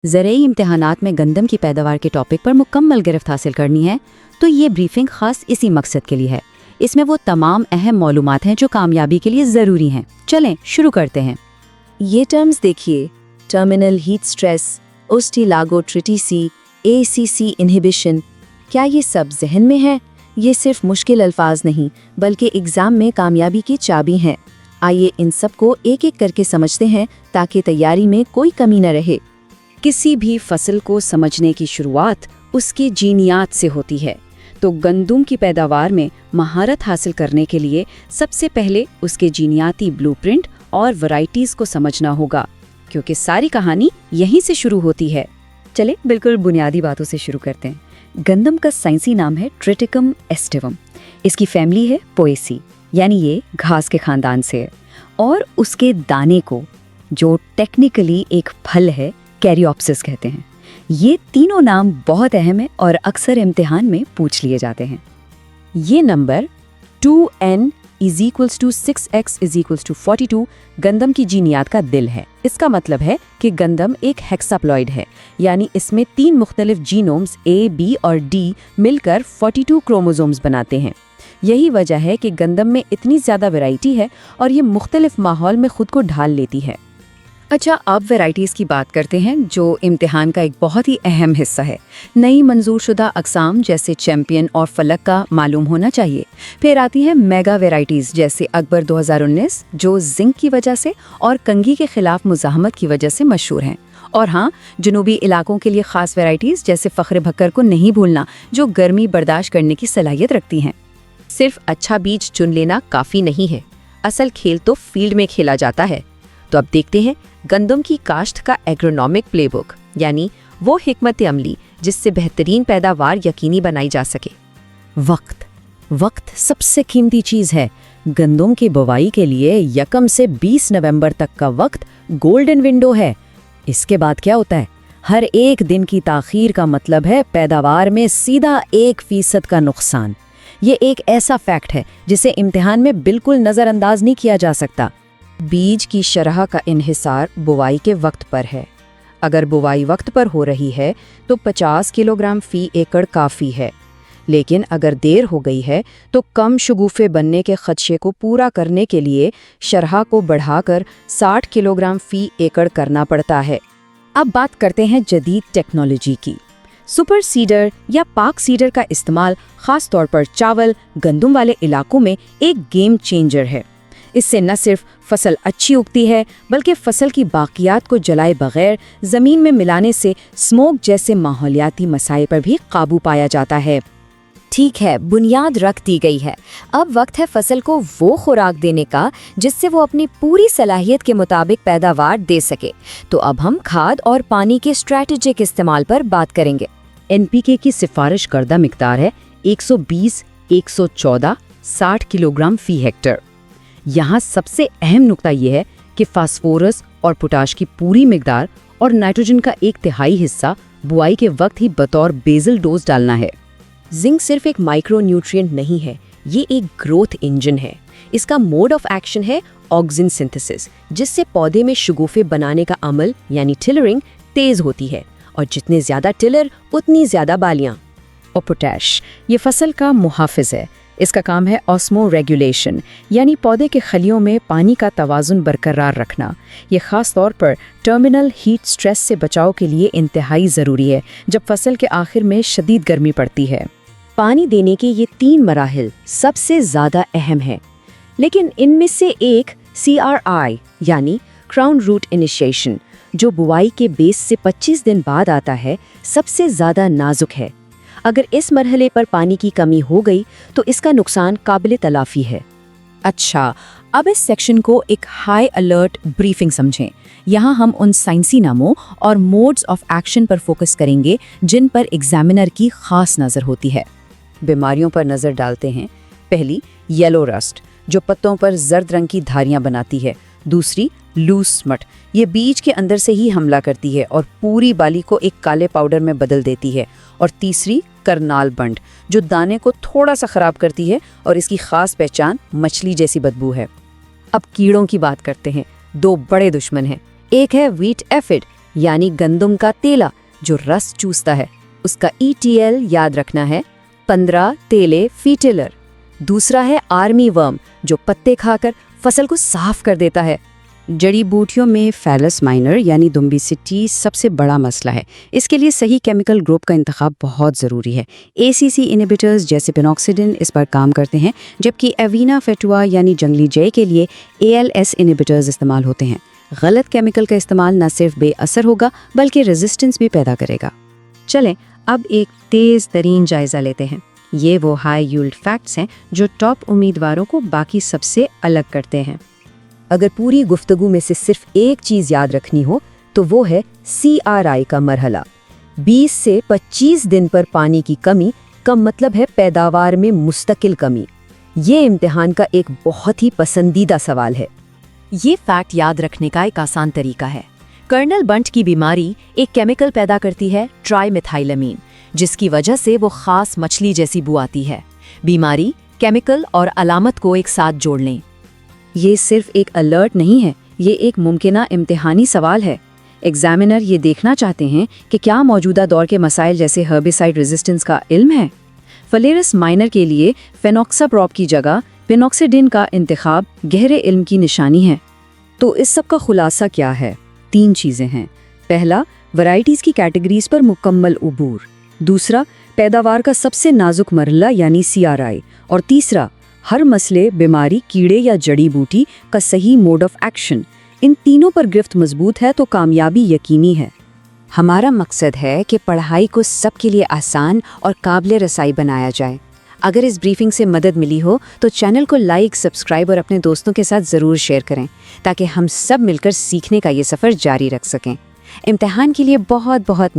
ज़रई इम्तिहानात में गंदम की पैदावार के टॉपिक पर मुकम्मल गिरफ्त हासिल करनी है तो ये ब्रीफिंग खास इसी मकसद के लिए है। इसमें वो तमाम अहम मालूमात हैं जो कामयाबी के लिए ज़रूरी हैं। चलें शुरू करते हैं। ये टर्म्स देखिए, टर्मिनल हीट स्ट्रेस, ओस्टिलागोट्रिटिसी, ACC इनहिबिशन। क्या ये सब जहन में है? ये सिर्फ मुश्किल अल्फाज नहीं बल्कि एग्ज़ाम में कामयाबी की चाबी हैं। आइए इन सब को एक एक करके समझते हैं ताकि तैयारी में कोई कमी न रहे। किसी भी फसल को समझने की शुरुआत उसके जीनियात से होती है, तो गंदम की पैदावार में महारत हासिल करने के लिए सबसे पहले उसके जीनियाती ब्लूप्रिंट और वैरायटीज़ को समझना होगा, क्योंकि सारी कहानी यहीं से शुरू होती है। चले बिल्कुल बुनियादी बातों से शुरू करते हैं। गंदम का साइंसी नाम है ट्रिटिकम एस्टिवम। इसकी फैमिली है पोएसी, यानी ये घास के खानदान से है। और उसके दाने को, जो टेक्निकली एक फल है, कैरियोप्सिस कहते हैं। ये तीनों नाम बहुत अहम है और अक्सर इम्तिहान में पूछ लिए जाते हैं। ये नंबर 2n = 6x = 42 गंदम की जीनियात का दिल है। इसका मतलब है कि गंदम एक हेक्साप्लॉइड है, यानी इसमें 3 मुख्तलिफ जीनोम्स A, B और D मिलकर 42 क्रोमोसोम्स बनाते हैं। यही वजह है कि गंदम में इतनी ज़्यादा वैरायटी है और ये मुख्तलिफ माहौल में खुद को ढाल लेती है। अच्छा, अब वैरायटीज़ की बात करते हैं, जो इम्तिहान का एक बहुत ही अहम हिस्सा है। नई मंजूर शुदा अक़साम जैसे चैम्पियन और फलक का मालूम होना चाहिए। फिर आती हैं मेगा वैरायटीज़ जैसे अकबर 2019, जो जिंक की वजह से और कंघी के खिलाफ मुज़ाहमत की वजह से मशहूर हैं। और हाँ, जनूबी इलाकों के लिए ख़ास वैरायटीज़ जैसे फ़ख्र भक्कर को नहीं भूलना, जो गर्मी बर्दाश्त करने की सलाहियत रखती हैं। सिर्फ अच्छा बीज चुन लेना काफ़ी नहीं है, असल खेल तो फील्ड में खेला जाता है। तो अब देखते हैं गंदम की काश्त का एग्रोनॉमिक प्लेबुक, यानी वो हिकमत अमली जिससे बेहतरीन पैदावार यकीनी बनाई जा सके। वक्त सबसे कीमती चीज़ है। गंदम की बुवाई के लिए 1 से 20 नवंबर तक का वक्त गोल्डन विंडो है। इसके बाद क्या होता है? हर एक दिन की ताख़ीर का मतलब है पैदावार में सीधा 1% का नुकसान। ये एक ऐसा फैक्ट है जिसे इम्तिहान में बिल्कुल नज़रअंदाज नहीं किया जा सकता। बीज की शरह का इन्हिसार बुवाई के वक्त पर है। अगर बुवाई वक्त पर हो रही है तो 50 किलोग्राम फी एकड़ काफ़ी है, लेकिन अगर देर हो गई है तो कम शगुफ़े बनने के खदशे को पूरा करने के लिए शरह को बढ़ाकर 60 किलोग्राम फी एकड़ करना पड़ता है। अब बात करते हैं जदीद टेक्नोलॉजी की। सुपर सीडर या पाक सीडर का इस्तेमाल ख़ास तौर पर चावल, गंदम वाले इलाकों में एक गेम चेंजर है। इससे न सिर्फ फसल अच्छी उगती है बल्कि फसल की बाकियात को जलाए बगैर ज़मीन में मिलाने से स्मोक जैसे माहौलियाती मसाइल पर भी काबू पाया जाता है। ठीक है, बुनियाद रख दी गई है। अब वक्त है फसल को वो खुराक देने का जिससे वो अपनी पूरी सलाहियत के मुताबिक पैदावार दे सके। तो अब हम खाद और पानी के स्ट्रैटेजिक इस्तेमाल पर बात करेंगे। NPK की सिफारिश करदा मिकदार है 120-114 60 किलोग्राम फी हेक्टर। यहाँ सबसे अहम नुकता ये है कि फास्फोरस और पोटाश की पूरी मिकदार और नाइट्रोजन का 1/3 हिस्सा बुआई के वक्त ही बतौर बेसल डोज डालना है। जिंक सिर्फ एक माइक्रो न्यूट्रिएंट नहीं है, ये एक ग्रोथ इंजन है। इसका मोड ऑफ एक्शन है ऑक्सिन सिंथेसिस, जिससे पौधे में शगुफ़े बनाने का अमल यानी टिलरिंग तेज होती है, और जितने ज्यादा टिलर उतनी ज्यादा बालियां। और पोटैश ये फसल का मुहाफिज है। इसका काम है ऑस्मो रेगुलेशन, यानी पौधे के खलियों में पानी का तवाज़ुन बरकरार रखना। ये ख़ास तौर पर टर्मिनल हीट स्ट्रेस से बचाव के लिए इंतहाई ज़रूरी है, जब फसल के आखिर में शदीद गर्मी पड़ती है। पानी देने के ये 3 मराहिल सबसे ज़्यादा अहम है, लेकिन इनमें से एक CRI यानी क्राउन रूट इनिशिएशन, जो बुआई के बेस से 25 दिन बाद आता है, सबसे ज़्यादा नाजुक है। अगर इस मरहले पर पानी की कमी हो गई तो इसका नुकसान काबिल तलाफी है। अच्छा, अब इस सेक्शन को एक हाई अलर्ट ब्रीफिंग समझें। यहाँ हम उन साइंसी नामों और मोड्स ऑफ एक्शन पर फोकस करेंगे जिन पर एग्जामिनर की खास नज़र होती है। बीमारियों पर नज़र डालते हैं। पहली, येलो रस्ट, जो पत्तों पर जर्द रंग की धारियाँ बनाती है। दूसरी, लूज स्मट, ये बीज के अंदर से ही हमला करती है और पूरी बाली को एक काले पाउडर में बदल देती है। और तीसरी, करनाल बंड, जो दाने को थोड़ा सा खराब करती है और इसकी खास पहचान मछली जैसी बदबू है। अब कीड़ों की बात करते हैं। 2 बड़े दुश्मन हैं। एक है व्हीट एफिड, यानी गंदम का तेला जो रस चूसता है, उसका ETL याद रखना है 15 तेले फीटिलर। दूसरा है आर्मी वर्म जो पत्ते खाकर फसल को साफ कर देता है। जड़ी बूटियों में फैलस माइनर यानी दुम्बिसिटी सबसे बड़ा मसला है। इसके लिए सही केमिकल ग्रुप का इंतखाब बहुत ज़रूरी है। ACC इनहिबिटर्स जैसे पिनॉक्सिडिन इस पर काम करते हैं, जबकि एविना फेटुआ यानी जंगली जय के लिए ALS इनहिबिटर्स इस्तेमाल होते हैं। गलत केमिकल का इस्तेमाल न सिर्फ बेअसर होगा बल्कि रेजिस्टेंस भी पैदा करेगा। चलें अब एक तेज़ तरीन जायज़ा लेते हैं। ये वो हाई यील्ड फैक्ट्स हैं जो टॉप उम्मीदवारों को बाकी सबसे अलग करते हैं। अगर पूरी गुफ्तगू में से सिर्फ एक चीज़ याद रखनी हो तो वो है CRI का मरहला। 20 से 25 दिन पर पानी की कमी का मतलब है पैदावार में मुस्तकिल कमी। ये इम्तिहान का एक बहुत ही पसंदीदा सवाल है। ये फैक्ट याद रखने का एक आसान तरीका है। कर्नल बंट की बीमारी एक केमिकल पैदा करती है ट्राइमेथाइलमीन, जिसकी वजह से वो खास मछली जैसी बू आती है। बीमारी, केमिकल और अलामत को एक साथ जोड़ लें। ये सिर्फ एक अलर्ट नहीं है, ये एक मुमकिना इम्तिहानी सवाल है। एग्जामिनर ये देखना चाहते हैं कि क्या मौजूदा दौर के मसाइल जैसे हर्बिसाइड रेजिस्टेंस का इल्म है। फलेरस माइनर के लिए फेनोक्साप्रॉप की जगह पिनॉक्सिडिन का इंतखाब गहरे इल्म की निशानी है। तो इस सब का खुलासा क्या है? 3 चीज़ें हैं। पहला, वैरायटीज़ की कैटेगरीज पर मुकम्मल उबूर। दूसरा, पैदावार का सबसे नाजुक मरहला यानी CRI। और तीसरा, हर मसले, बीमारी, कीड़े या जड़ी बूटी का सही मोड ऑफ एक्शन। इन तीनों पर गिरफ्त मजबूत है तो कामयाबी यकीनी है। हमारा मकसद है कि पढ़ाई को सबके लिए आसान और काबिल रसाई बनाया जाए। अगर इस ब्रीफिंग से मदद मिली हो तो चैनल को लाइक, सब्सक्राइब और अपने दोस्तों के साथ ज़रूर शेयर करें ताकि हम सब मिलकर सीखने का ये सफ़र जारी रख सकें। इम्तिहान के लिए बहुत बहुत